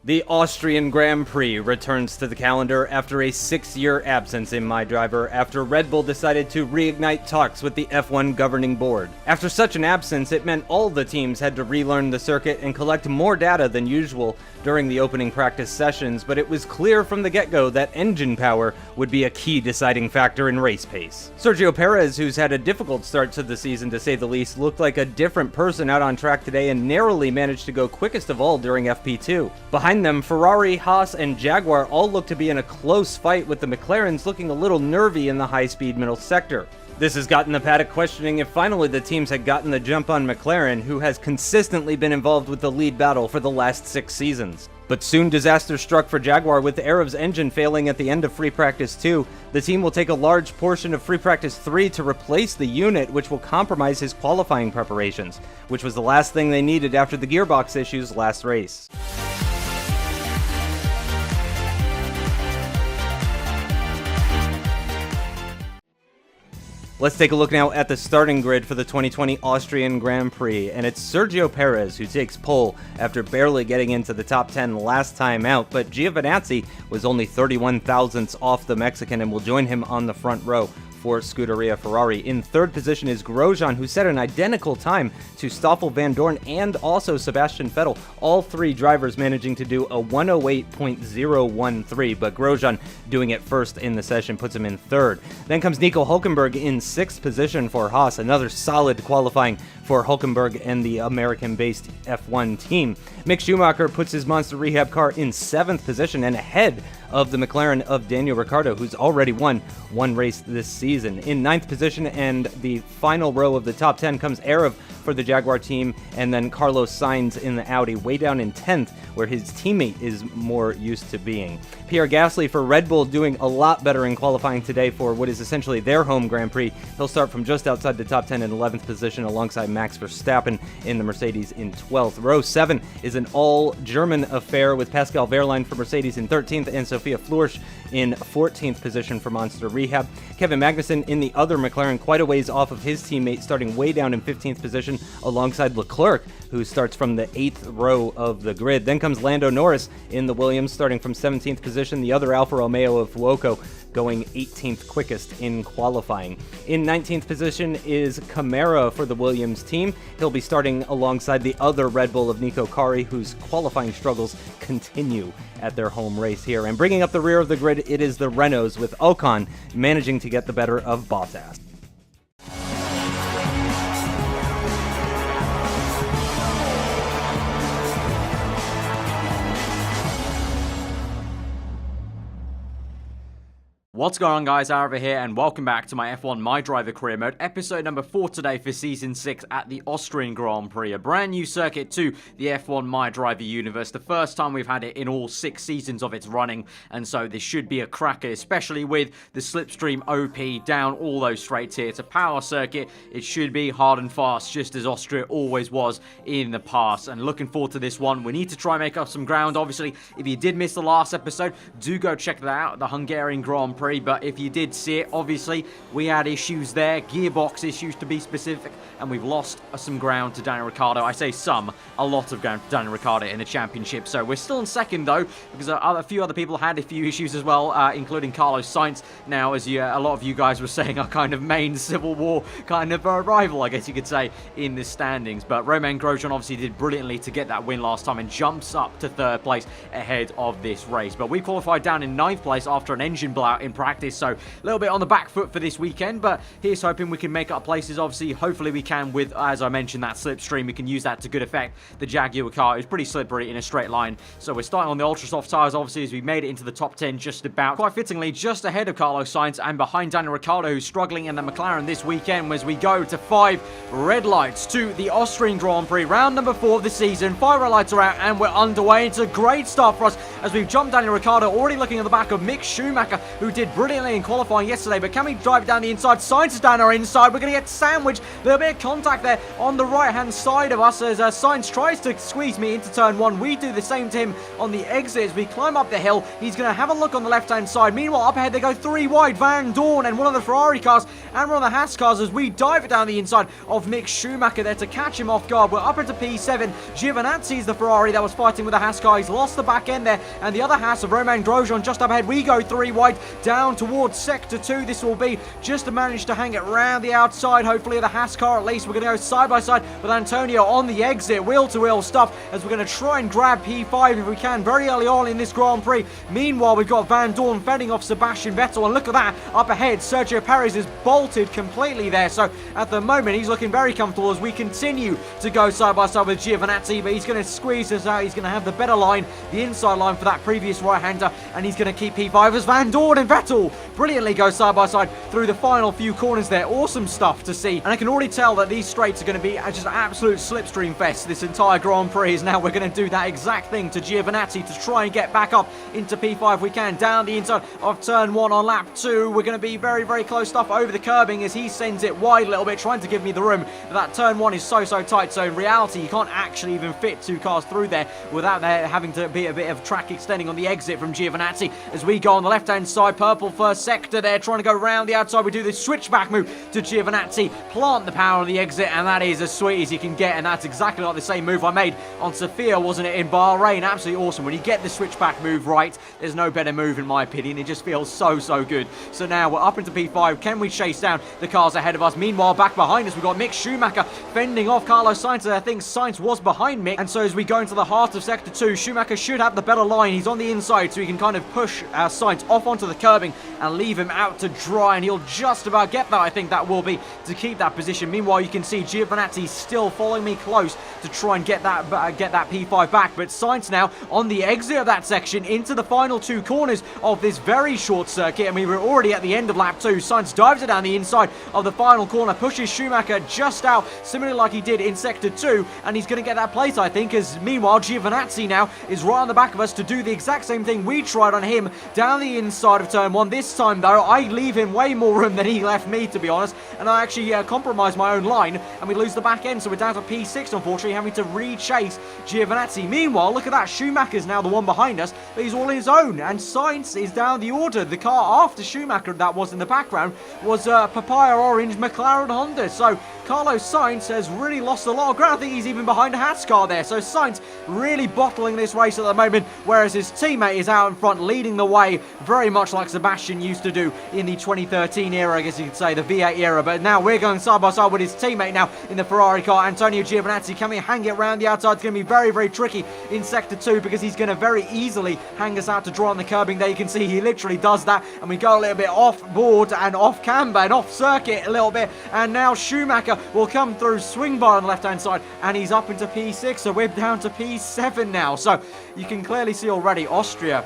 The Austrian Grand Prix returns to the calendar after a 6-year absence in MyDriver after Red Bull decided to reignite talks with the F1 governing board. After such an absence, it meant all the teams had to relearn the circuit and collect more data than usual during the opening practice sessions, but it was clear from the get-go that engine power would be a key deciding factor in race pace. Sergio Perez, who's had a difficult start to the season to say the least, looked like a different person out on track today and narrowly managed to go quickest of all during FP2. Behind them, Ferrari, Haas, and Jaguar all look to be in a close fight, with the McLarens looking a little nervy in the high-speed middle sector. This has gotten the paddock questioning if finally the teams had gotten the jump on McLaren, who has consistently been involved with the lead battle for the last 6 seasons. But soon disaster struck for Jaguar, with Arav's engine failing at the end of Free Practice 2. The team will take a large portion of Free Practice 3 to replace the unit, which will compromise his qualifying preparations, which was the last thing they needed after the gearbox issues last race. Let's take a look now at the starting grid for the 2020 Austrian Grand Prix, and it's Sergio Perez who takes pole after barely getting into the top 10 last time out, but Giovinazzi was only 31 thousandths off the Mexican and will join him on the front row for Scuderia Ferrari. In third position is Grosjean, who set an identical time to Stoffel Vandoorne and also Sebastian Vettel, all three drivers managing to do a 108.013, but Grosjean doing it first in the session puts him in third. Then comes Nico Hülkenberg in sixth position for Haas, another solid qualifying for Hülkenberg and the American-based F1 team. Mick Schumacher puts his Monster Rehab car in seventh position and ahead of the McLaren of Daniel Ricciardo, who's already won one race this season. In ninth position and the final row of the top 10 comes aarava for the Jaguar team, and then Carlos Sainz in the Audi, way down in 10th, where his teammate is more used to being. Pierre Gasly for Red Bull doing a lot better in qualifying today for what is essentially their home Grand Prix. He'll start from just outside the top 10 in 11th position alongside Max Verstappen in the Mercedes in 12th. Row 7 is an all-German affair with Pascal Wehrlein for Mercedes in 13th and Sophia Flörsch in 14th position for Monster Rehab. Kevin Magnussen in the other McLaren, quite a ways off of his teammate, starting way down in 15th position alongside Leclerc, who starts from the 8th row of the grid. Then comes Lando Norris in the Williams, starting from 17th position, the other Alfa Romeo of Fuoco going 18th quickest in qualifying. In 19th position is Camara for the Williams team. He'll be starting alongside the other Red Bull of Nico Kari, whose qualifying struggles continue at their home race here. And bringing up the rear of the grid, it is the Renaults, with Ocon managing to get the better of Bottas. What's going on, guys? Aarava here, and welcome back to my F1 MyDriver Career Mode, episode number 4 today for Season 6 at the Austrian Grand Prix, a brand new circuit to the F1 MyDriver universe, the first time we've had it in all 6 seasons of its running, and so this should be a cracker, especially with the slipstream OP down all those straights here. It's a power circuit, it should be hard and fast, just as Austria always was in the past, and looking forward to this one. We need to try and make up some ground. Obviously, if you did miss the last episode, do go check that out, the Hungarian Grand Prix. But if you did see it, obviously we had issues there, gearbox issues to be specific, and we've lost some ground to Daniel Ricciardo. I say some, a lot of ground to Daniel Ricciardo in the championship. So we're still in second though, because a few other people had a few issues as well, including Carlos Sainz. Now, as a lot of you guys were saying, our kind of main Civil War kind of rival, I guess you could say, in the standings. But Romain Grosjean obviously did brilliantly to get that win last time and jumps up to third place ahead of this race. But we qualified down in 9th place after an engine blowout in practice, so a little bit on the back foot for this weekend, but here's hoping we can make up places. Obviously, hopefully we can with, as I mentioned, that slipstream. We can use that to good effect. The Jaguar car is pretty slippery in a straight line, so we're starting on the ultra soft tires, obviously, as we made it into the top 10 just about, quite fittingly just ahead of Carlos Sainz and behind Daniel Ricciardo, who's struggling in the McLaren this weekend, as we go to 5 red lights to the Austrian Grand Prix, round number 4 of the season. 5 red lights are out and we're underway. It's a great start for us as we've jumped Daniel Ricciardo, already looking at the back of Mick Schumacher, who did brilliantly in qualifying yesterday, but can we drive it down the inside? Sainz is down our inside. We're going to get sandwiched. A little bit of contact there on the right-hand side of us as Sainz tries to squeeze me into turn one. We do the same to him on the exit as we climb up the hill. He's going to have a look on the left-hand side. Meanwhile, up ahead, they go 3 wide. Vandoorne and one of the Ferrari cars and one of the Haas cars as we dive it down the inside of Mick Schumacher there to catch him off guard. We're up into P7. Giovinazzi is the Ferrari that was fighting with the Haas car. He's lost the back end there, and the other Haas of Romain Grosjean just up ahead. We go 3 wide down towards Sector 2. This will be just to manage to hang it round the outside, hopefully, of the Haas car at least. We're going to go side by side with Antonio on the exit, wheel-to-wheel stuff, as we're going to try and grab P5 if we can very early on in this Grand Prix. Meanwhile, we've got Vandoorne fending off Sebastian Vettel, and look at that, up ahead, Sergio Perez is bolted completely there, so at the moment, he's looking very comfortable as we continue to go side by side with Giovinazzi, but he's going to squeeze us out. He's going to have the better line, the inside line for that previous right-hander, and he's going to keep P5 as Vandoorne and Vettel brilliantly go side by side through the final few corners there. Awesome stuff to see, and I can already tell that these straights are going to be just an absolute slipstream fest. This entire Grand Prix is now we're going to do that exact thing to Giovinazzi to try and get back up into P5 if we can, down the inside of turn 1 on lap 2. We're going to be very, very close stuff over the curbing as he sends it wide a little bit, trying to give me the room. That turn 1 is so tight, so in reality you can't actually even fit 2 cars through there without there having to be a bit of track extending on the exit from Giovinazzi as we go on the left hand side. Purple first sector there, trying to go round the outside. We do this switchback move to Giovinazzi, plant the power on the exit, and that is as sweet as you can get, and that's exactly like the same move I made on Sofia, wasn't it, in Bahrain? Absolutely awesome. When you get the switchback move right, there's no better move in my opinion. It just feels so good. So now we're up into P5. Can we chase down the cars ahead of us? Meanwhile, back behind us, we've got Mick Schumacher fending off Carlos Sainz. I think Sainz was behind Mick, and so as we go into the heart of Sector 2, Schumacher should have the better line. He's on the inside, so he can kind of push Sainz off onto the curbing and leave him out to dry, and he'll just about get that. I think that will be to keep that position. Meanwhile, you can see Giovinazzi still following me close to try and get that P5 back, but Sainz now on the exit of that section into the final 2 corners of this very short circuit, and we were already at the end of lap 2. Sainz dives it down the inside of the final corner, pushes Schumacher just out, similarly like he did in Sector 2, and he's going to get that place, I think, as meanwhile Giovinazzi now is right on the back of us to do the exact same thing we tried on him down the inside of turn 1. This time, though, I leave him way more room than he left me, to be honest, and I actually compromise my own line, and we lose the back end, so we're down to P6, unfortunately, having to re-chase Giovinazzi. Meanwhile, look at that, Schumacher's now the one behind us, but he's all on his own, and Sainz is down the order. The car after Schumacher that was in the background was Papaya Orange McLaren Honda, so Carlos Sainz has really lost a lot of ground. I think he's even behind a Haas car there, so Sainz really bottling this race at the moment, whereas his teammate is out in front leading the way, very much like Sebastian used to do in the 2013 era, I guess you could say, the V8 era, but now we're going side by side with his teammate now in the Ferrari car, Antonio Giovinazzi. Can we hang it around the outside? It's going to be very tricky in Sector 2 because he's going to very easily hang us out to draw on the curbing there. You can see he literally does that, and we go a little bit off board and off camber and off circuit a little bit, and now Schumacher will come through, swing by on the left hand side, and he's up into P6, so we're down to P7 now. So you can clearly see already Austria,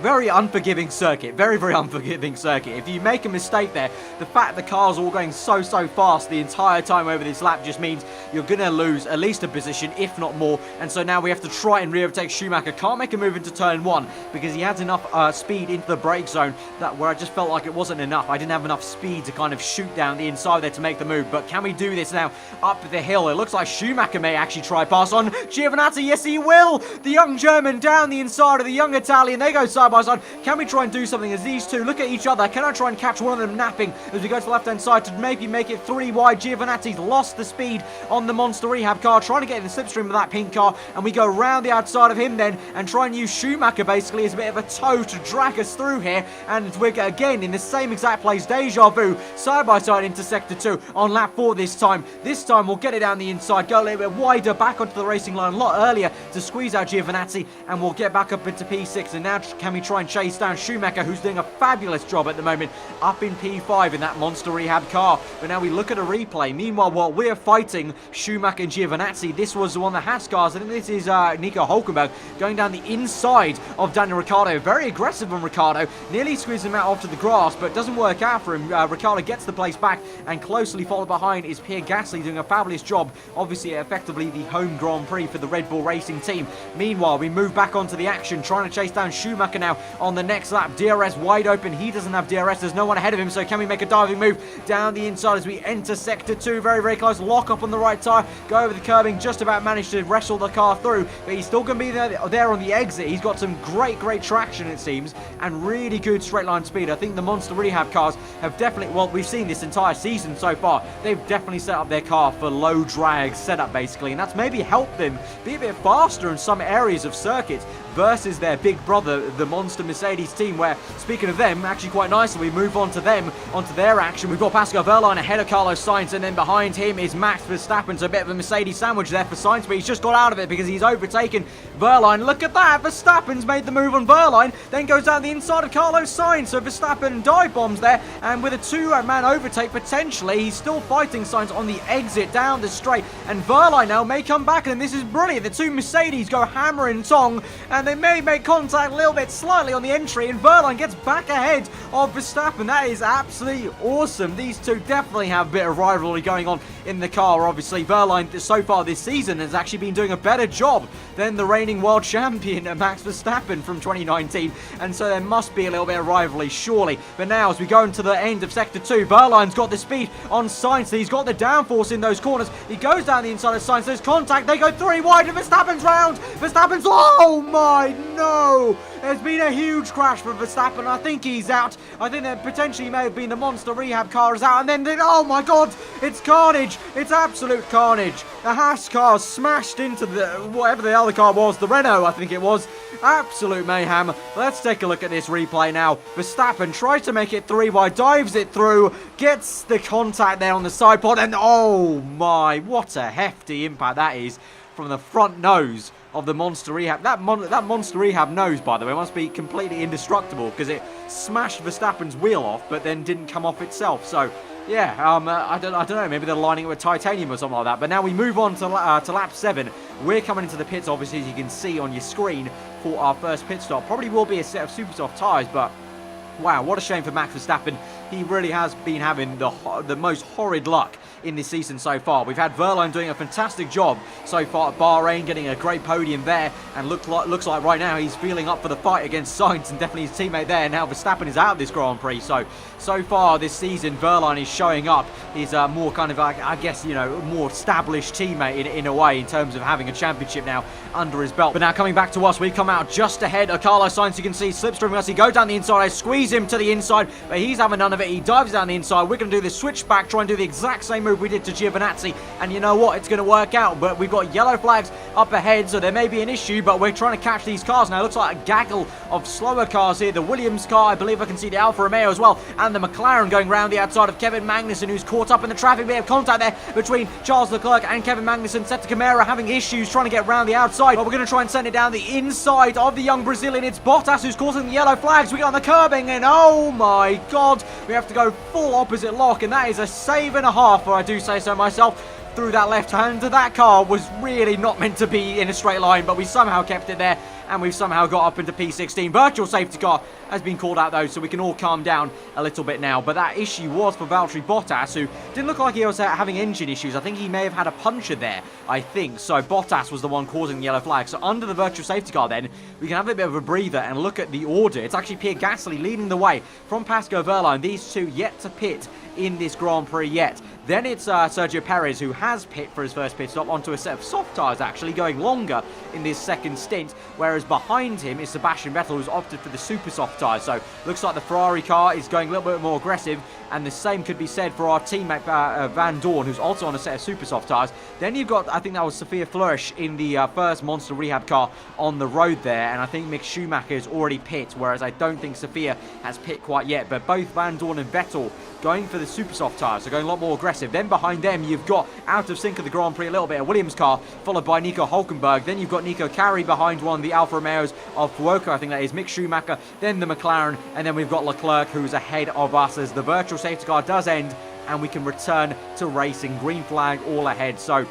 very unforgiving circuit, very unforgiving circuit. If you make a mistake there, the fact the car's all going so fast the entire time over this lap just means you're going to lose at least a position, if not more, and so now we have to try and re-overtake Schumacher. Can't make a move into turn 1 because he has enough speed into the brake zone that where I just felt like it wasn't enough. I didn't have enough speed to kind of shoot down the inside there to make the move, but can we do this now up the hill? It looks like Schumacher may actually try pass on Giovinazzi. Yes, he will! The young German down the inside of the young Italian. They go side by side. Can we try and do something as these two look at each other? Can I try and catch one of them napping as we go to the left hand side to maybe make it 3 wide? Giovinazzi's lost the speed on the Monster Rehab car, trying to get in the slipstream of that pink car, and we go round the outside of him then and try and use Schumacher basically as a bit of a tow to drag us through here, and we're again in the same exact place, deja vu, side by side into Sector 2 on lap 4 this time. This time we'll get it down the inside, go a little bit wider back onto the racing line a lot earlier to squeeze out Giovinazzi, and we'll get back up into P6, and now can Can we try and chase down Schumacher, who's doing a fabulous job at the moment, up in P5 in that monster rehab car? But now we look at a replay. Meanwhile, while we're fighting Schumacher and Giovinazzi, this was one of the Haas cars. I think this is Nico Hulkenberg going down the inside of Daniel Ricciardo. Very aggressive on Ricciardo. Nearly squeezes him out off to the grass, but doesn't work out for him. Ricciardo gets the place back, and closely followed behind is Pierre Gasly doing a fabulous job. Obviously, effectively the home Grand Prix for the Red Bull Racing team. Meanwhile, we move back onto the action, trying to chase down Schumacher now on the next lap. DRS wide open. He doesn't have DRS. There's no one ahead of him, so can we make a diving move down the inside as we enter Sector 2? Very, very close. Lock up on the right tyre. Go over the curbing. Just about managed to wrestle the car through, but he's still going to be there on the exit. He's got some great traction, it seems, and really good straight line speed. I think the Monster Rehab cars have definitely, well, we've seen this entire season so far, they've definitely set up their car for low drag setup, basically, and that's maybe helped them be a bit faster in some areas of circuits versus their big brother, the Monster Mercedes team, where, speaking of them, actually quite nicely, we move on to them, onto their action. We've got Pascal Wehrlein ahead of Carlos Sainz, and then behind him is Max Verstappen, so a bit of a Mercedes sandwich there for Sainz, but he's just got out of it because he's overtaken Wehrlein. Look at that, Verstappen's made the move on Wehrlein, then goes down the inside of Carlos Sainz, so Verstappen dive bombs there, and with a two-man overtake, potentially, he's still fighting Sainz on the exit down the straight, and Wehrlein now may come back, and this is brilliant. The two Mercedes go hammer and tong, and they may make contact a little bit slightly on the entry, and Wehrlein gets back ahead of Verstappen. That is absolutely awesome. These two definitely have a bit of rivalry going on in the car. Obviously, Wehrlein so far this season has actually been doing a better job than the reigning world champion Max Verstappen from 2019, and so there must be a little bit of rivalry, surely. But now, as we go into the end of Sector 2, Wehrlein's got the speed on Sainz. He's got the downforce in those corners. He goes down the inside of Sainz. There's contact. They go three wide, and Verstappen's round. Verstappen's... Oh, my, no! There's been a huge crash for Verstappen. I think he's out. I think that potentially may have been the Monster Rehab car is out. And then, oh my God, it's carnage. It's absolute carnage. The Haas car smashed into the, whatever the other car was, the Renault, I think it was. Absolute mayhem. Let's take a look at this replay now. Verstappen tries to make it three wide, dives it through, gets the contact there on the side pod, and oh my, what a hefty impact that is from the front nose of the Monster Rehab. That Monster Rehab nose, by the way, must be completely indestructible because it smashed Verstappen's wheel off, but then didn't come off itself. So, yeah, I don't know. Maybe they're lining it with titanium or something like that. But now we move on to lap 7. We're coming into the pits, obviously, as you can see on your screen, for our first pit stop. Probably will be a set of super soft tyres, but wow, what a shame for Max Verstappen. He really has been having the most horrid luck in this season so far. We've had Wehrlein doing a fantastic job so far at Bahrain, getting a great podium there, and looks like right now he's feeling up for the fight against Sainz and definitely his teammate there. Now Verstappen is out of this Grand Prix, so far this season Wehrlein is showing up. He's a more kind of, I guess, you know, more established teammate in a way in terms of having a championship now under his belt. But now coming back to us, we've come out just ahead of Carlos Sainz. You can see slipstreaming us. He goes down the inside, I squeeze him to the inside, but he's having none of it. He dives down the inside. We're going to do the switchback, try and do the exact same move we did to Giovinazzi, and you know what? It's going to work out, but we've got yellow flags up ahead, so there may be an issue, but we're trying to catch these cars now. It looks like a gaggle of slower cars here. The Williams car, I believe I can see the Alfa Romeo as well, and the McLaren going round the outside of Kevin Magnussen, who's caught up in the traffic. We have contact there between Charles Leclerc and Kevin Magnussen. Seta Camara having issues trying to get round the outside, but we're going to try and send it down the inside of the young Brazilian. It's Bottas who's causing the yellow flags. We got on the curbing, and oh my God, we have to go full opposite lock, and that is a save and a half, if I do say so myself, through that left hand. That car was really not meant to be in a straight line, but we somehow kept it there, and we've somehow got up into P16. Virtual safety car has been called out though, so we can all calm down a little bit now. But that issue was for Valtteri Bottas, who didn't look like he was having engine issues. I think he may have had a puncture there, I think. So Bottas was the one causing the yellow flag. So under the virtual safety car then, we can have a bit of a breather and look at the order. It's actually Pierre Gasly leading the way from Pascal Wehrlein. These two yet to pit in this Grand Prix yet. Then it's Sergio Perez, who has pit for his first pit stop onto a set of soft tyres, actually going longer in this second stint, whereas behind him is Sebastian Vettel, who's opted for the super soft tyres. So looks like the Ferrari car is going a little bit more aggressive, and the same could be said for our teammate Vandoorne, who's also on a set of super soft tyres. Then you've got, I think that was Sophia Flourish in the first Monster Rehab car on the road there, and I think Mick Schumacher has already pit, whereas I don't think Sophia has pit quite yet. But both Vandoorne and Vettel going for the super soft tyres, so going a lot more aggressive. Then behind them, you've got out of sync of the Grand Prix a little bit, a Williams car, followed by Nico Hülkenberg. Then you've got Nico Carey behind one, the Alfa Romeos of Fuoco, I think that is, Mick Schumacher, then the McLaren, and then we've got Leclerc, who's ahead of us as the virtual safety car does end, and we can return to racing. Green flag all ahead, so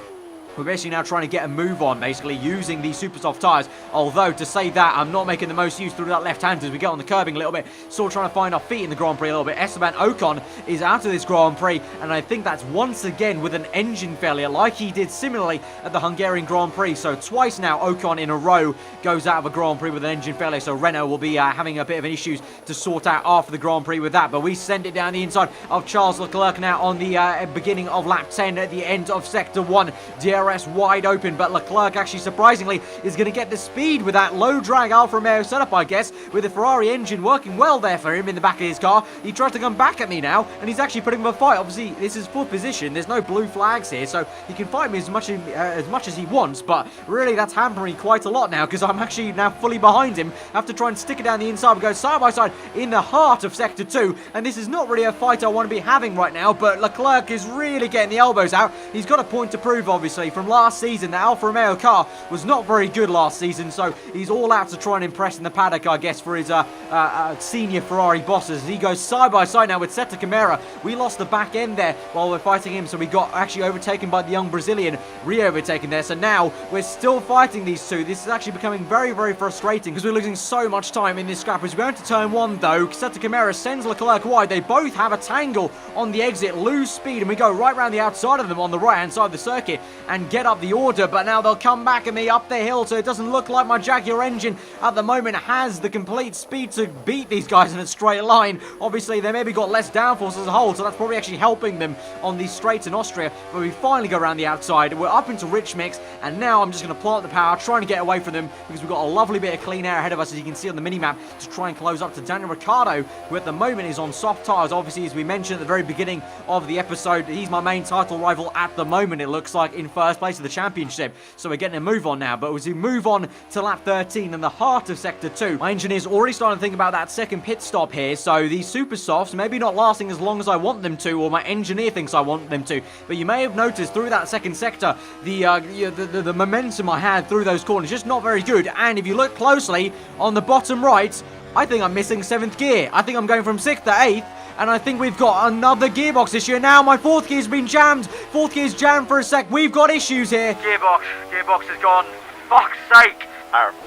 we're basically now trying to get a move on, basically, using these super soft tyres. Although, to say that, I'm not making the most use through that left hand as we get on the curbing a little bit. Still trying to find our feet in the Grand Prix a little bit. Esteban Ocon is out of this Grand Prix, and I think that's once again with an engine failure, like he did similarly at the Hungarian Grand Prix. So twice now, Ocon in a row goes out of a Grand Prix with an engine failure. So Renault will be having a bit of issues to sort out after the Grand Prix with that. But we send it down the inside of Charles Leclerc now on the beginning of lap 10 at the end of Sector 1. DRS wide open, but Leclerc actually surprisingly is going to get the speed with that low drag Alfa Romeo setup, I guess, with the Ferrari engine working well there for him in the back of his car. He tries to come back at me now, and he's actually putting him a fight. Obviously, this is full position. There's no blue flags here, so he can fight me as much as he wants, but really that's hampering quite a lot now because I'm actually now fully behind him. I have to try and stick it down the inside. We go side by side in the heart of Sector 2, and this is not really a fight I want to be having right now, but Leclerc is really getting the elbows out. He's got a point to prove, obviously, from last season. The Alfa Romeo car was not very good last season, so he's all out to try and impress in the paddock, I guess, for his senior Ferrari bosses. He goes side by side now with Seta Camara. We lost the back end there while we're fighting him, so we got actually overtaken by the young Brazilian, re-overtaken there. So now we're still fighting these two. This is actually becoming very, very frustrating because we're losing so much time in this scrap. As we go into turn 1, though, Seta Camara sends Leclerc wide. They both have a tangle on the exit, lose speed, and we go right around the outside of them on the right-hand side of the circuit and get up the order. But now they'll come back at me up the hill, so it doesn't look like my Jaguar engine at the moment has the complete speed to beat these guys in a straight line. Obviously, they maybe got less downforce as a whole, so that's probably actually helping them on these straights in Austria. But we finally go around the outside. We're up into rich mix, and now I'm just going to plant the power, trying to get away from them because we've got a lovely bit of clean air ahead of us, as you can see on the minimap, to try and close up to Daniel Ricciardo, who at the moment is on soft tyres. Obviously, as we mentioned at the very beginning of the episode, he's my main title rival at the moment, it looks like, in first place of the championship. So we're getting a move on now, but as we move on to lap 13 in the heart of Sector 2, my engineer's already starting to think about that second pit stop here. So these super softs maybe not lasting as long as I want them to, or my engineer thinks I want them to. But you may have noticed through that second sector, the momentum I had through those corners just not very good. And if you look closely on the bottom right, I think I'm missing 7th gear. I think I'm going from 6th to 8th. And I think we've got another gearbox issue. And now my 4th gear's been jammed. 4th gear's jammed for a sec. We've got issues here. Gearbox is gone. Fuck's sake.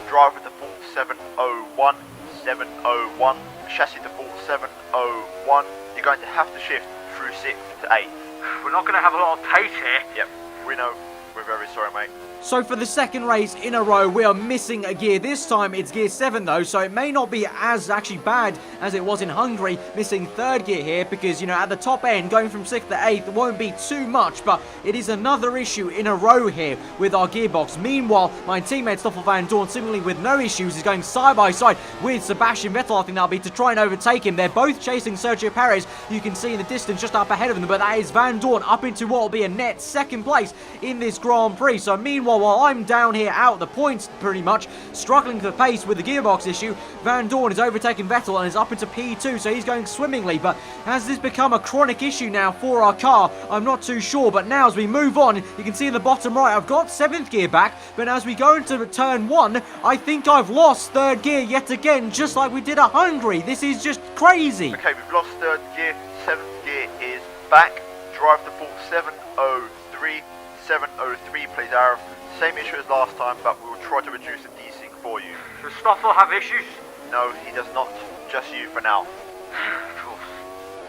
Drive with the 4701, 701. Chassis to 4701. You're going to have to shift through 6th to 8th. We're not going to have a lot of pace here. Yep, we know. We're very sorry, mate. So for the second race in a row, we are missing a gear. This time it's gear 7 though, so it may not be as actually bad as it was in Hungary. Missing 3rd gear here because, you know, at the top end, going from 6th to 8th won't be too much, but it is another issue in a row here with our gearbox. Meanwhile, my teammate Stoffel Vandoorne, similarly with no issues, is going side by side with Sebastian Vettel, I think that'll be, to try and overtake him. They're both chasing Sergio Perez. You can see in the distance just up ahead of them, but that is Vandoorne up into what will be a net 2nd place in this Grand Prix. So meanwhile, while I'm down here out the points pretty much, struggling for pace with the gearbox issue, Vandoorne is overtaking Vettel and is up into P2, so he's going swimmingly. But has this become a chronic issue now for our car? I'm not too sure, but now as we move on, you can see in the bottom right, I've got 7th gear back, but as we go into turn 1, I think I've lost 3rd gear yet again, just like we did at Hungary. This is just crazy. Okay, we've lost 3rd gear, 7th gear is back. Drive the 4703, 703 please, Arif. Same issue as last time, but we will try to reduce the desync for you. Does Stoffel have issues? No, he does not. Just you for now.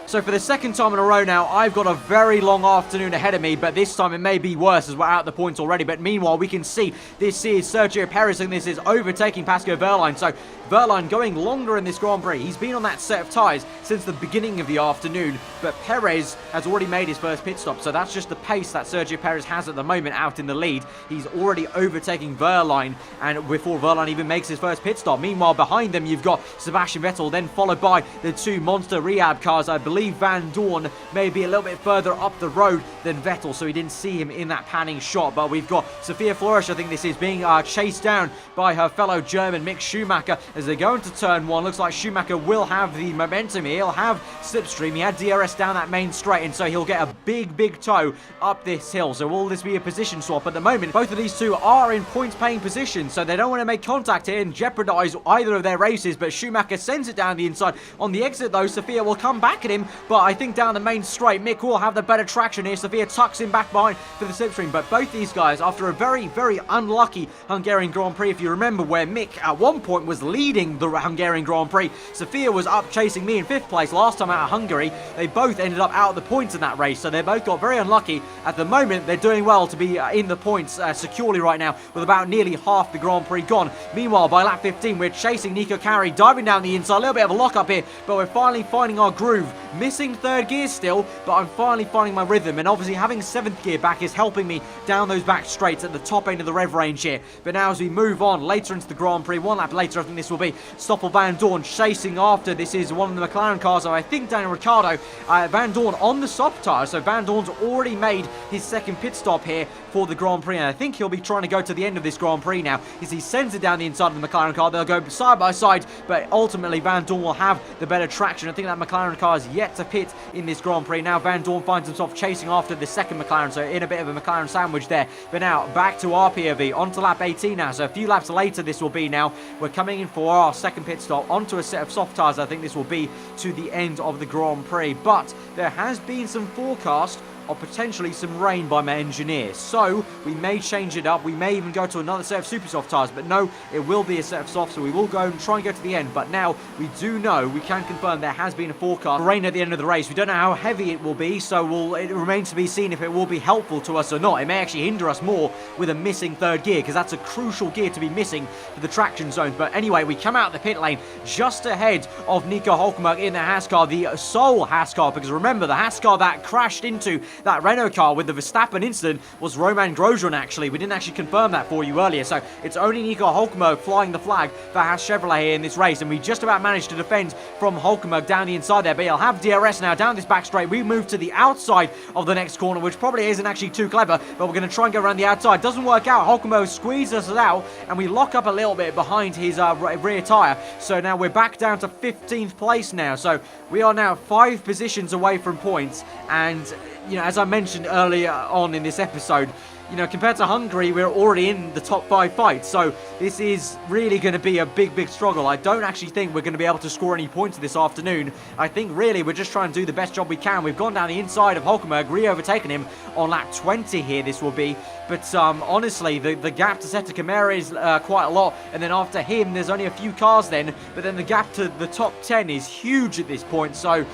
So for the second time in a row now, I've got a very long afternoon ahead of me, but this time it may be worse as we're out the points already. But meanwhile, we can see this is Sergio Perez and this is overtaking Pascal Wehrlein. So Wehrlein going longer in this Grand Prix. He's been on that set of tyres since the beginning of the afternoon, but Perez has already made his first pit stop. So that's just the pace that Sergio Perez has at the moment out in the lead. He's already overtaking Wehrlein, and before Wehrlein even makes his first pit stop. Meanwhile, behind them, you've got Sebastian Vettel, then followed by the two monster rehab cars, I believe believe Vandoorne may be a little bit further up the road than Vettel, so he didn't see him in that panning shot. But we've got Sophia Flores, I think this is, being chased down by her fellow German Mick Schumacher as they go into turn 1. Looks like Schumacher will have the momentum here. He'll have slipstream. He had DRS down that main straight, and so he'll get a big tow up this hill. So will this be a position swap? At the moment, both of these two are in points-paying position, so they don't want to make contact here and jeopardize either of their races, but Schumacher sends it down the inside. On the exit, though, Sophia will come back at him, but I think down the main straight, Mick will have the better traction here. Sophia tucks him back behind for the slipstream, but both these guys, after a very unlucky Hungarian Grand Prix, if you remember, where Mick at one point was leading the Hungarian Grand Prix, Sophia was up chasing me in 5th place last time out of Hungary. They both ended up out of the points in that race, so they both got very unlucky. At the moment, they're doing well to be in the points securely right now, with about nearly half the Grand Prix gone. Meanwhile, by lap 15, we're chasing Nico Carey, diving down the inside. A little bit of a lock-up here, but we're finally finding our groove. Missing 3rd gear still, but I'm finally finding my rhythm, and obviously having 7th gear back is helping me down those back straights at the top end of the rev range here. But now as we move on later into the Grand Prix, 1 lap later, I think this will be Stoffel Vandoorne chasing after. This is one of the McLaren cars, so I think Daniel Ricciardo. Vandoorne on the soft tyre, so Vandoorne's already made his 2nd pit stop here for the Grand Prix, and I think he'll be trying to go to the end of this Grand Prix now as he sends it down the inside of the McLaren car. They'll go side by side, but ultimately Vandoorne will have the better traction. I think that McLaren car is yet to pit in this Grand Prix. Now Vandoorne finds himself chasing after the 2nd McLaren, so in a bit of a McLaren sandwich there. But now back to our POV, onto lap 18 now, so a few laps later this will be now. We're coming in for our 2nd pit stop onto a set of soft tyres. I think this will be to the end of the Grand Prix, but there has been some forecast of potentially some rain by my engineer, so we may change it up. We may even go to another set of super soft tyres, but no, it will be a set of soft, so we will go and try and go to the end. But now we do know, we can confirm there has been a forecast for rain at the end of the race. We don't know how heavy it will be, so it remains to be seen if it will be helpful to us or not. It may actually hinder us more with a missing 3rd gear, because that's a crucial gear to be missing for the traction zones. But anyway, we come out the pit lane just ahead of Nico Hulkenberg in the Haas car, the sole Haas car, because remember, the Haas car that crashed into that Renault car with the Verstappen incident was Roman Grosjean, actually. We didn't actually confirm that for you earlier, so it's only Nico Hulkenberg flying the flag for Haas Chevrolet here in this race, and we just about managed to defend from Hulkenberg down the inside there, but he'll have DRS now down this back straight. We move to the outside of the next corner, which probably isn't actually too clever, but we're going to try and go around the outside. Doesn't work out. Hulkenberg squeezes us out, and we lock up a little bit behind his rear tyre, so now we're back down to 15th place now, so we are now 5 positions away from points. And you know, as I mentioned earlier on in this episode, you know, compared to Hungary, we're already in the top 5 fights, so this is really going to be a big struggle. I don't actually think we're going to be able to score any points this afternoon. I think really we're just trying to do the best job we can. We've gone down the inside of Hulkenberg, re-overtaken him on lap 20 here, this will be. But honestly, the gap to Seta Camara is quite a lot, and then after him, there's only a few cars then, but then the gap to the top 10 is huge at this point, so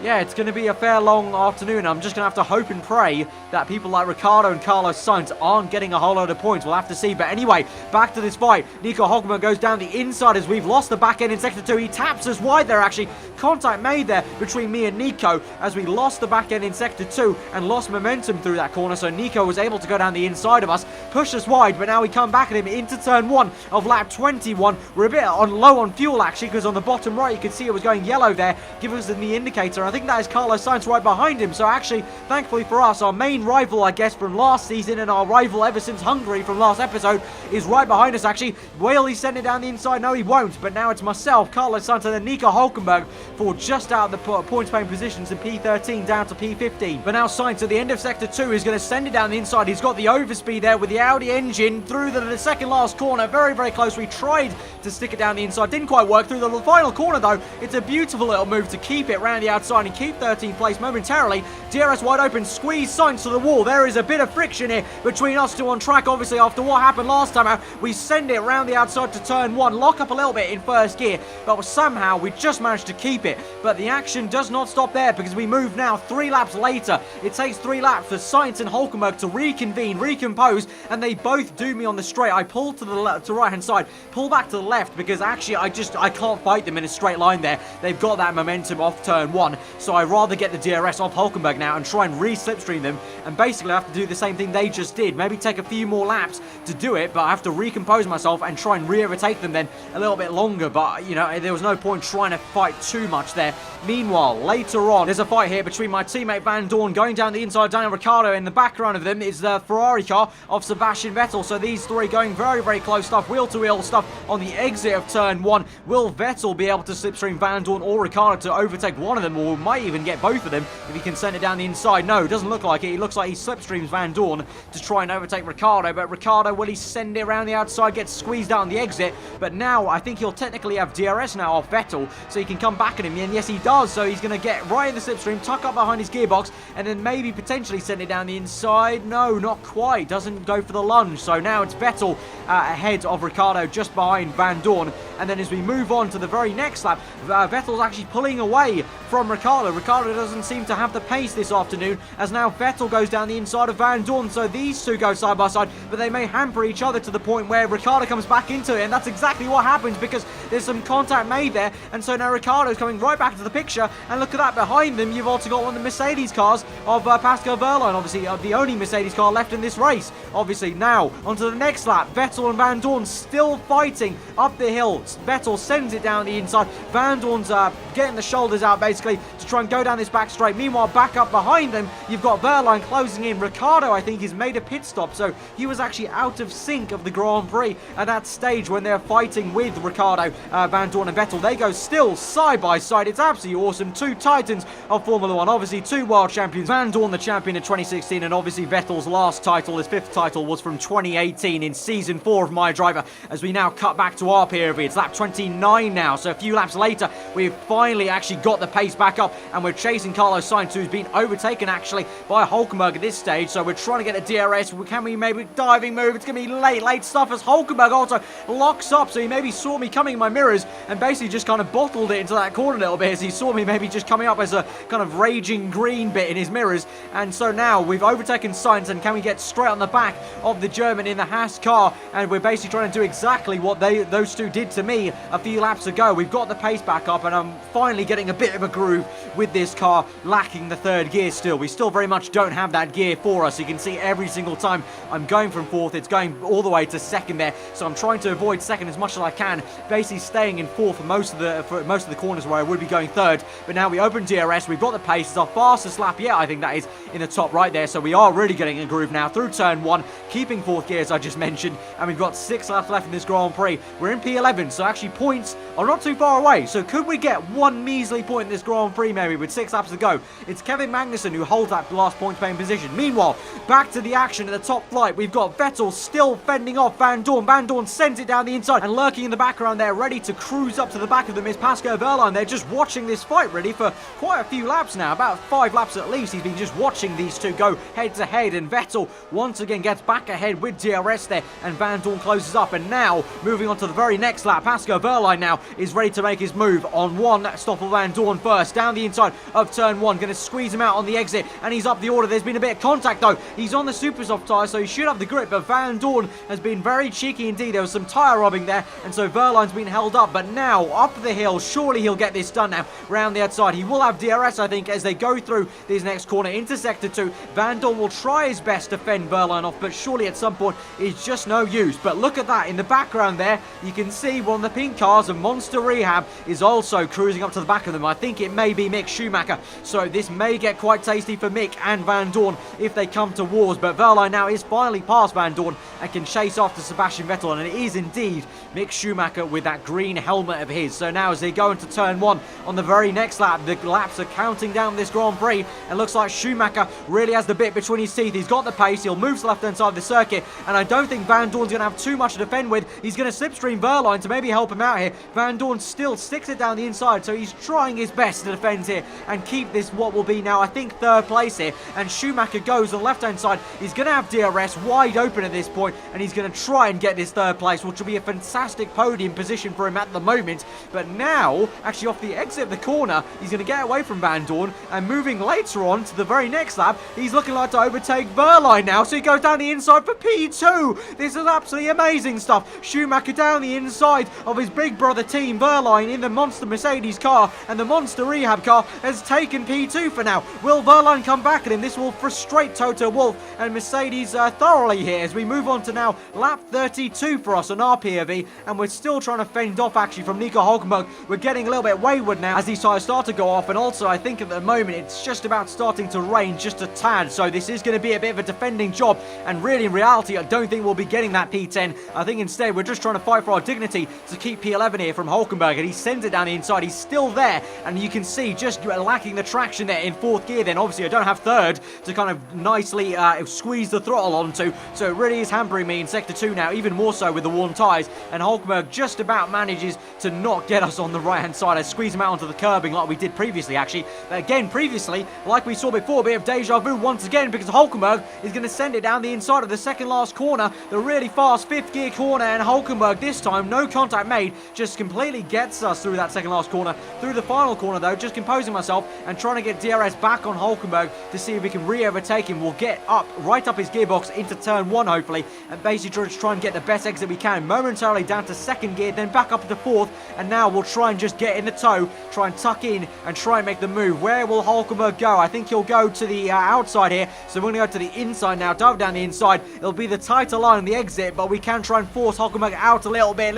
yeah, it's going to be a fair long afternoon. I'm just going to have to hope and pray that people like Ricciardo and Carlos Sainz aren't getting a whole load of points. We'll have to see. But anyway, back to this fight. Nico Hulkenberg goes down the inside as we've lost the back end in sector 2. He taps us wide there, actually. Contact made there between me and Nico as we lost the back end in sector 2 and lost momentum through that corner. So Nico was able to go down the inside of us, push us wide, but now we come back at him into turn 1 of lap 21. We're a bit low on fuel, actually, because on the bottom right, you can see it was going yellow there, giving us the indicator. I think that is Carlos Sainz right behind him. So actually, thankfully for us, our main rival, I guess, from last season and our rival ever since Hungary from last episode is right behind us, actually. Will he send it down the inside? No, he won't. But now it's myself, Carlos Sainz, and then Nico Hulkenberg for just out of the points-paying positions in P13 down to P15. But now Sainz at the end of sector 2 is going to send it down the inside. He's got the overspeed there with the Audi engine through the second last corner. Very close. We tried to stick it down the inside. Didn't quite work through the final corner, though. It's a beautiful little move to keep it round the outside and keep 13th place momentarily. DRS wide open, squeeze Sainz to the wall. There is a bit of friction here between us two on track, obviously, after what happened last time out. We send it around the outside to turn 1, lock up a little bit in first gear, but somehow we just managed to keep it. But the action does not stop there, because we move now 3 laps later. It takes 3 laps for Sainz and Hulkenberg to reconvene, recompose, and they both do me on the straight. I pull to the right-hand side, pull back to the left, because actually I can't fight them in a straight line there. They've got that momentum off turn 1. so I'd rather get the DRS off Hulkenberg now and try and re-slipstream them, and basically I have to do the same thing they just did. Maybe take a few more laps to do it, but I have to recompose myself and try and re-overtake them then a little bit longer. But, you know, there was no point trying to fight too much there. Meanwhile, later on, there's a fight here between my teammate Vandoorne going down the inside, Daniel Ricciardo. In the background of them is the Ferrari car of Sebastian Vettel. So these three going very, very close stuff, wheel-to-wheel stuff on the exit of turn 1. Will Vettel be able to slipstream Vandoorne or Ricciardo to overtake one of them, or might even get both of them if he can send it down the inside? No, it doesn't look like it. It looks like he slipstreams Vandoorne to try and overtake Ricciardo, but Ricciardo, will he send it around the outside, gets squeezed out on the exit? But now I think he'll technically have DRS now off Vettel, so he can come back at him, and yes he does. So he's going to get right in the slipstream, tuck up behind his gearbox, and then maybe potentially send it down the inside. No, not quite, doesn't go for the lunge. So now it's Vettel ahead of Ricciardo, just behind Vandoorne. And then as we move on to the very next lap, Vettel's actually pulling away from Ricciardo. Ricciardo doesn't seem to have the pace this afternoon, as now Vettel goes down the inside of Vandoorne. So these two go side by side, but they may hamper each other to the point where Ricciardo comes back into it, and that's exactly what happens, because there's some contact made there. And so now Ricciardo's coming right back into the picture, and look at that, behind them you've also got one of the Mercedes cars of Pascal Wehrlein, obviously the only Mercedes car left in this race. Obviously now onto the next lap, Vettel and Vandoorne still fighting up the hill. Vettel sends it down the inside. Vandoorne's getting the shoulders out basically to try and go down this back straight. Meanwhile, back up behind them, you've got Wehrlein closing in. Ricciardo, I think, has made a pit stop, so he was actually out of sync of the Grand Prix at that stage when they're fighting with Ricciardo, Vandoorne and Vettel. They go still side by side. It's absolutely awesome. Two titans of Formula 1, obviously two world champions. Vandoorne the champion in 2016, and obviously Vettel's last title, his 5th title, was from 2018 in Season 4 of MyDriver. As we now cut back to our POV, it's lap 29 now, so a few laps later, we've finally actually got the pace back up, and we're chasing Carlos Sainz, who's been overtaken actually by Hulkenberg at this stage. So we're trying to get a DRS. Can we maybe diving move? It's going to be late stuff, as Hulkenberg also locks up, so he maybe saw me coming in my mirrors and basically just kind of bottled it into that corner a little bit, as he saw me maybe just coming up as a kind of raging green bit in his mirrors. And so now we've overtaken Sainz, and can we get straight on the back of the German in the Haas car? And we're basically trying to do exactly what those two did to me a few laps ago. We've got the pace back up, and I'm finally getting a bit of a groove with this car, lacking the 3rd gear still. We still very much don't have that gear for us. You can see every single time I'm going from 4th, it's going all the way to 2nd there. So I'm trying to avoid 2nd as much as I can, basically staying in 4th for most of the corners where I would be going 3rd. But now we open DRS, we've got the pace. It's our fastest lap yet, I think that is, in the top right there. So we are really getting a groove now through turn 1, keeping 4th gear as I just mentioned, and we've got 6 laps left in this Grand Prix. We're in P11, so actually points are not too far away. So could we get one measly point in this Grand Prix maybe with 6 laps to go? It's Kevin Magnussen who holds that last points paying position. Meanwhile, back to the action at the top flight. We've got Vettel still fending off Vandoorne. Vandoorne sends it down the inside, and lurking in the background there, ready to cruise up to the back of them, is Pascal Wehrlein. They're just watching this fight really for quite a few laps now, about 5 laps at least. He's been just watching these two go head to head, and Vettel once again gets back ahead with DRS there, and Vandoorne closes up. And now moving on to the very next lap, Pascal Wehrlein now is ready to make his move on one. Stoffel Vandoorne first down the inside of turn 1, going to squeeze him out on the exit, and he's up the order. There's been a bit of contact though. He's on the super soft tyre, so he should have the grip, but Vandoorne has been very cheeky indeed. There was some tyre robbing there, and so Wehrlein's been held up. But now up the hill, surely he'll get this done now round the outside. He will have DRS, I think, as they go through this next corner into sector 2. Vandoorne will try his best to fend Wehrlein off, but surely at some point it's just no use. But look at that in the background there, you can see one of the pink cars of Monster Rehab is also cruising up to the back of them. I think it may be Mick Schumacher, so this may get quite tasty for Mick and Vandoorne if they come to wars. But Wehrlein now is finally past Vandoorne and can chase after Sebastian Vettel, and it is indeed Mick Schumacher with that green helmet of his. So now as they go into turn 1 on the very next lap, the laps are counting down this Grand Prix, and looks like Schumacher really has the bit between his teeth. He's got the pace, he'll move to the left hand side of the circuit, and I don't think Vandoorne's going to have too much to defend with. He's going to slipstream Wehrlein to maybe help him out here. Vandoorne still sticks it down the inside, so he's trying his best to defend here and keep this what will be now I think 3rd place here. And Schumacher goes on the left hand side. He's going to have DRS wide open at this point, and he's going to try and get this 3rd place, which will be a fantastic podium position for him at the moment. But now actually off the exit of the corner, he's going to get away from Vandoorne, and moving later on to the very next lap, he's looking like to overtake Wehrlein now, so he goes down the inside for P2. This is absolutely amazing stuff. Schumacher down the inside of his big brother team Wehrlein in the monster Mercedes Mercedes car, and the Monster Rehab car has taken P2 for now. Will Verline come back at him? This will frustrate Toto Wolff and Mercedes thoroughly here as we move on to now lap 32 for us on our POV, and we're still trying to fend off actually from Nico Hulkenberg. We're getting a little bit wayward now as these tyres start to go off, and also I think at the moment it's just about starting to rain just a tad, so this is going to be a bit of a defending job, and really in reality I don't think we'll be getting that P10. I think instead we're just trying to fight for our dignity to keep P11 here from Hulkenberg, and he sends it down the inside. He's still there, and you can see just lacking the traction there in fourth gear. Then obviously I don't have third to kind of nicely squeeze the throttle onto, so it really is hampering me in sector 2 now, even more so with the worn tyres, and Hulkenberg just about manages to not get us on the right hand side. I squeeze him out onto the curbing like we did previously actually, but again previously like we saw before, a bit of deja vu once again, because Hulkenberg is going to send it down the inside of the second last corner, the really fast fifth gear corner, and Hulkenberg this time no contact made, just completely gets us through that second last corner. Through the final corner though, just composing myself and trying to get DRS back on Hulkenberg to see if we can re-overtake him. We'll get up, right up his gearbox into turn 1 hopefully, and basically try and get the best exit we can. Momentarily down to second gear, then back up into fourth, and now we'll try and just get in the toe, try and tuck in and try and make the move. Where will Hulkenberg go? I think he'll go to the outside here, so we're going to go to the inside now, dive down the inside. It'll be the tighter line on the exit, but we can try and force Hulkenberg out a little bit,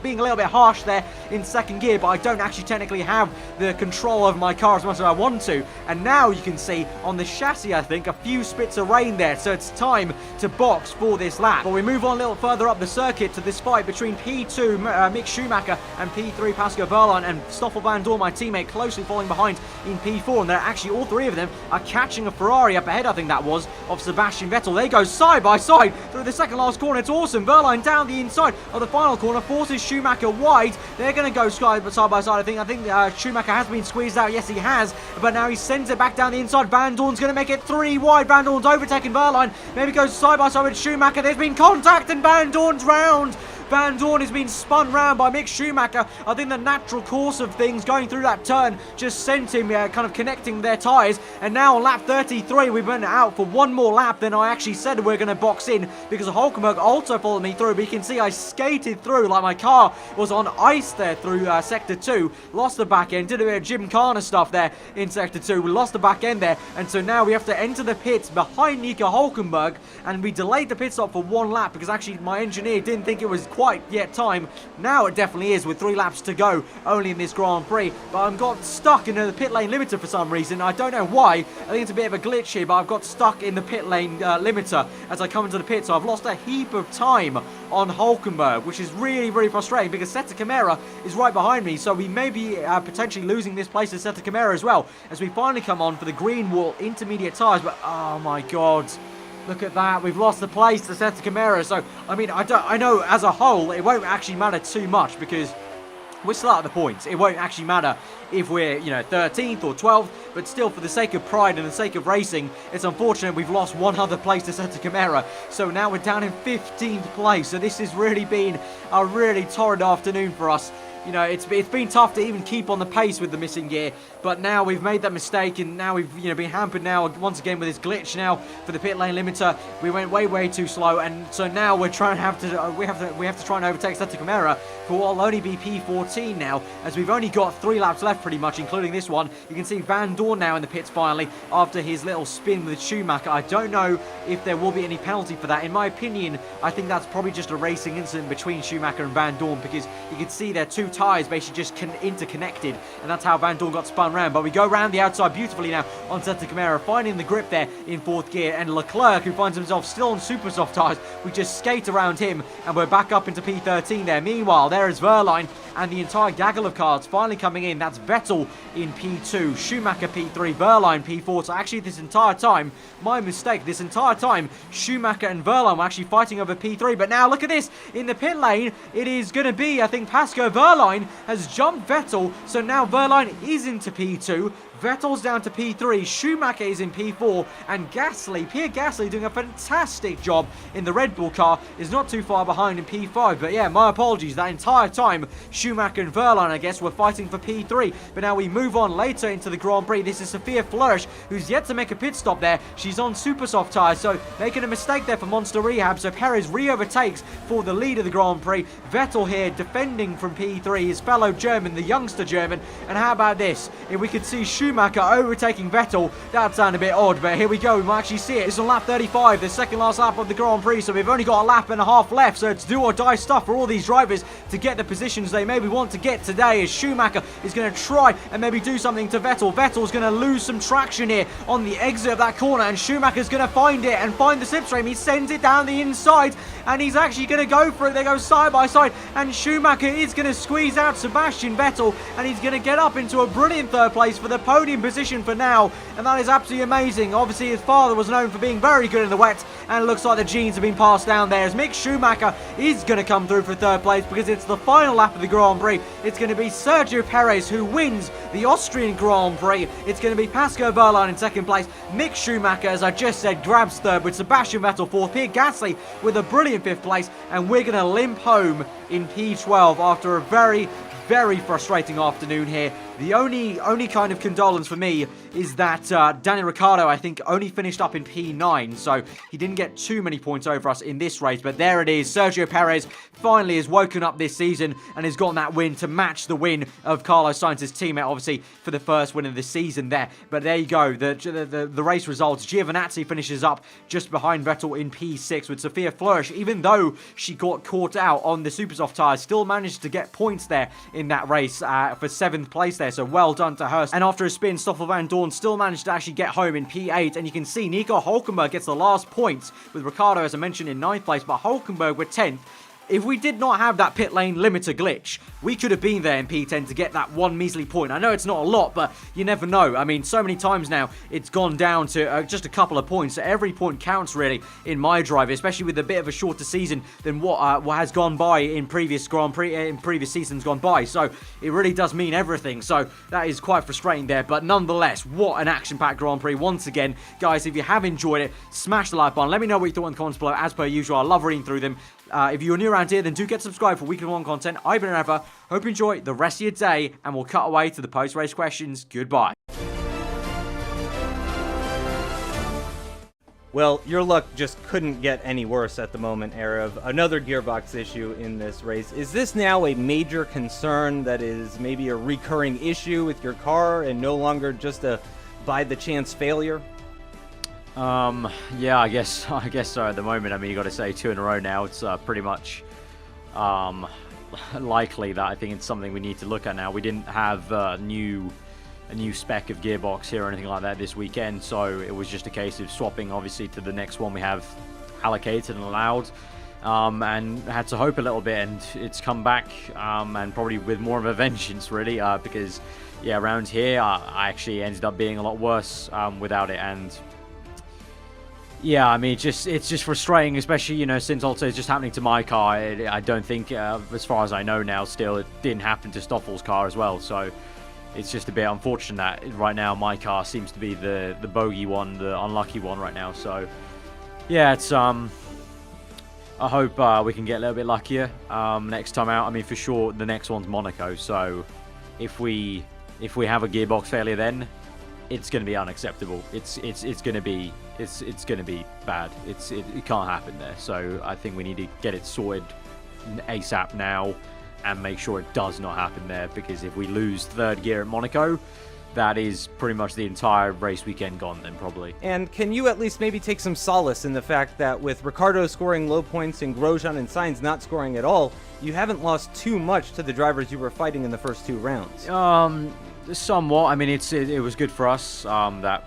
being a little bit harsh there in second gear, but I don't actually technically have the control of my car as much as I want to. And now you can see on the chassis, I think, a few spits of rain there, so it's time to box for this lap. But we move on a little further up the circuit to this fight between P2 Mick Schumacher and P3 Pascal Wehrlein, and Stoffel Vandoorne, my teammate, closely following behind in P4, and they're actually all three of them are catching a Ferrari up ahead, I think that was, of Sebastian Vettel. They go side by side through the second last corner. It's awesome. Wehrlein down the inside of the final corner forces Schumacher wide. They're going to go side by side, I think Schumacher has been squeezed out. Yes, he has, but now he sends it back down the inside. Vandoorne's going to make it 3 wide. Vandoorne's overtaken Wehrlein. Maybe goes side by side with Schumacher. There's been contact and Vandoorne's round. Vandoorne has been spun round by Mick Schumacher. I think the natural course of things going through that turn just sent him kind of connecting their tyres. And now on lap 33, we've been out for one more lap than I actually said we're going to box in, because Hulkenberg also followed me through. But you can see I skated through like my car was on ice there through sector 2. Lost the back end, did a bit of Gymkhana stuff there in sector 2. We lost the back end there, and so now we have to enter the pits behind Nico Hulkenberg, and we delayed the pit stop for 1 lap because actually my engineer didn't think it was quite yet time. Now it definitely is, with 3 laps to go only in this Grand Prix, but I've got stuck in the pit lane limiter for some reason. I don't know why. I think it's a bit of a glitch here, but I've got stuck in the pit lane limiter as I come into the pit, so I've lost a heap of time on Hulkenberg, which is really, really frustrating because Seta Camara is right behind me, so we may be potentially losing this place to Seta Camara as well, as we finally come on for the green wall intermediate tyres. But oh my god, look at that, we've lost the place to Seta Camara. So I mean, I know as a whole it won't actually matter too much because we're still out of the points. It won't actually matter if we're, 13th or 12th, but still, for the sake of pride and the sake of racing, it's unfortunate we've lost one other place to Seta Camara. So now we're down in 15th place. So this has really been a really torrid afternoon for us. It's been tough to even keep on the pace with the missing gear, but now we've made that mistake, and now we've been hampered now once again with this glitch now for the pit lane limiter. We went way too slow, and so now we're trying we have to try and overtake Seta Camara, who will only be P14 now, as we've only got 3 laps left pretty much, including this one. You can see Vandoorne now in the pits finally after his little spin with Schumacher. I don't know if there will be any penalty for that. In my opinion, I think that's probably just a racing incident between Schumacher and Vandoorne, because you can see their 2 tyres basically just interconnected, and that's how Vandoorne got spun round. But we go round the outside beautifully now on Seta Camara, finding the grip there in 4th gear, and Leclerc, who finds himself still on super soft tyres, we just skate around him and we're back up into P13 there. Meanwhile, there is Wehrlein and the entire gaggle of cars finally coming in. That's Vettel in P2, Schumacher P3, Wehrlein P4. So actually this entire time, my mistake, this entire time Schumacher and Wehrlein were actually fighting over P3. But now look at this, in the pit lane it is going to be, I think, Pascal Wehrlein has jumped Vettel, so now Wehrlein is into P2. Vettel's down to P3, Schumacher is in P4, and Pierre Gasly doing a fantastic job in the Red Bull car, is not too far behind in P5. But yeah, my apologies, that entire time Schumacher and Verline, I guess, were fighting for P3. But now we move on later into the Grand Prix. This is Sophia Flourish, who's yet to make a pit stop there. She's on super soft tyres, so making a mistake there for Monster Rehab. So Perez re-overtakes for the lead of the Grand Prix. Vettel here defending from P3, his fellow German, the youngster German. And how about this? If we could see Schumacher overtaking Vettel, that'd sound a bit odd, but here we go. We might actually see it. It's on lap 35, the second last lap of the Grand Prix, so we've only got a lap and a half left, so it's do or die stuff for all these drivers to get the positions they maybe want to get today, as Schumacher is going to try and maybe do something to Vettel. Vettel's going to lose some traction here on the exit of that corner, and Schumacher's going to find it and find the slipstream. He sends it down the inside, and he's actually going to go for it. They go side by side, and Schumacher is going to squeeze out Sebastian Vettel, and he's going to get up into a brilliant third place for the podium position for now, and that is absolutely amazing. Obviously, his father was known for being very good in the wet, and it looks like the genes have been passed down there, as Mick Schumacher is going to come through for third place, because it's the final lap of the Grand Prix. It's going to be Sergio Perez who wins the Austrian Grand Prix. It's going to be Pascal Wehrlein in second place. Mick Schumacher, as I just said, grabs third, with Sebastian Vettel fourth. Pierre Gasly with a brilliant fifth place, and we're going to limp home in P12 after a very frustrating afternoon here. The only kind of condolence for me is that Daniel Ricciardo, I think, only finished up in P9, so he didn't get too many points over us in this race. But there it is. Sergio Perez finally has woken up this season and has gotten that win to match the win of Carlos Sainz's teammate, obviously, for the first win of the season there. But there you go. The race results. Giovinazzi finishes up just behind Vettel in P6, with Sophia Flourish, even though she got caught out on the super soft tyres, still managed to get points there in that race for 7th place there. So well done to her. And after a spin, Stoffel Vandoorne still managed to actually get home in P8. And you can see Nico Hülkenberg gets the last points, with Ricciardo, as I mentioned, in 9th place, but Hülkenberg with 10th. If we did not have that pit lane limiter glitch, we could have been there in P10 to get that one measly point. I know it's not a lot, but you never know. I mean, so many times now, it's gone down to just a couple of points. So every point counts, really, in MyDriver, especially with a bit of a shorter season than what has gone by in previous Grand Prix, in previous seasons gone by. So it really does mean everything. So that is quite frustrating there. But nonetheless, what an action-packed Grand Prix once again. Guys, if you have enjoyed it, smash the like button. Let me know what you thought in the comments below. As per usual, I love reading through them. If you're new around here, then do get subscribed for weekly one content. I've been Aarava. Hope you enjoy the rest of your day, and we'll cut away to the post-race questions. Goodbye. Well, your luck just couldn't get any worse at the moment, Arav. Another gearbox issue in this race. Is this now a major concern that is maybe a recurring issue with your car and no longer just a by-the-chance failure? Yeah, I guess so at the moment. I mean, you got to say 2 in a row now. It's pretty much likely that I think it's something we need to look at now. We didn't have a new spec of gearbox here or anything like that this weekend, so it was just a case of swapping, obviously, to the next one we have allocated and allowed, and had to hope a little bit, and it's come back, and probably with more of a vengeance, really, because, yeah, around here, I actually ended up being a lot worse without it, and yeah, I mean, it's just frustrating, especially, you know, since also it's just happening to my car. I don't think, as far as I know now, still, it didn't happen to Stoffel's car as well. So it's just a bit unfortunate that right now my car seems to be the bogey one, the unlucky one right now. So yeah, it's I hope we can get a little bit luckier next time out. I mean, for sure, the next one's Monaco. So if we have a gearbox failure, then it's going to be unacceptable. It's going to be bad. It can't happen there. So I think we need to get it sorted ASAP now and make sure it does not happen there, because if we lose third gear at Monaco, that is pretty much the entire race weekend gone then, probably. And can you at least maybe take some solace in the fact that with Ricciardo scoring low points and Grosjean and Sainz not scoring at all, you haven't lost too much to the drivers you were fighting in the first 2 rounds? Somewhat. I mean, it was good for us that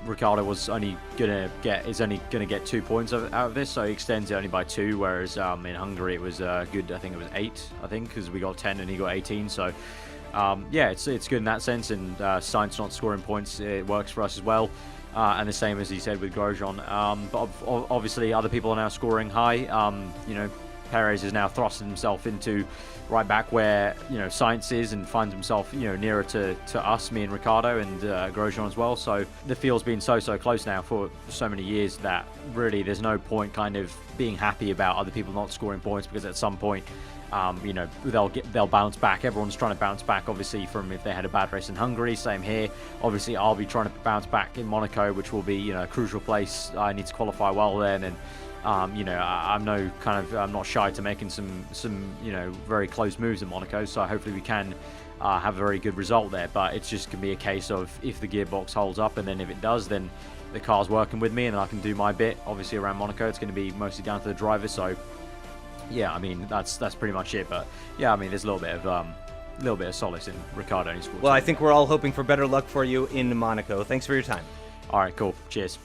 Ricciardo was only gonna get 2 points out of this, so he extends it only by 2. Whereas in Hungary it was good. I think it was 8. I think because we got 10 and he got 18. So yeah, it's good in that sense. And Sainz not scoring points, it works for us as well. And the same as he said with Grosjean. But obviously other people are now scoring high. You know, Perez is now thrusting himself into right back where, you know, Sainz is, and finds himself, you know, nearer to us, me and Ricciardo, and Grosjean as well. So the field's been so close now for so many years that really there's no point kind of being happy about other people not scoring points, because at some point, you know, they'll bounce back. Everyone's trying to bounce back, obviously, from if they had a bad race in Hungary. Same here. Obviously, I'll be trying to bounce back in Monaco, which will be, you know, a crucial place. I need to qualify well then, and you know, I'm not shy to making some you know, very close moves in Monaco. So hopefully we can have a very good result there. But it's just gonna be a case of if the gearbox holds up, and then if it does, then the car's working with me, and I can do my bit. Obviously around Monaco, it's going to be mostly down to the driver. So yeah, I mean, that's pretty much it. But yeah, I mean, there's a little bit of solace in Ricciardo and his score. Well, I think we're all hoping for better luck for you in Monaco. Thanks for your time. All right, cool. Cheers.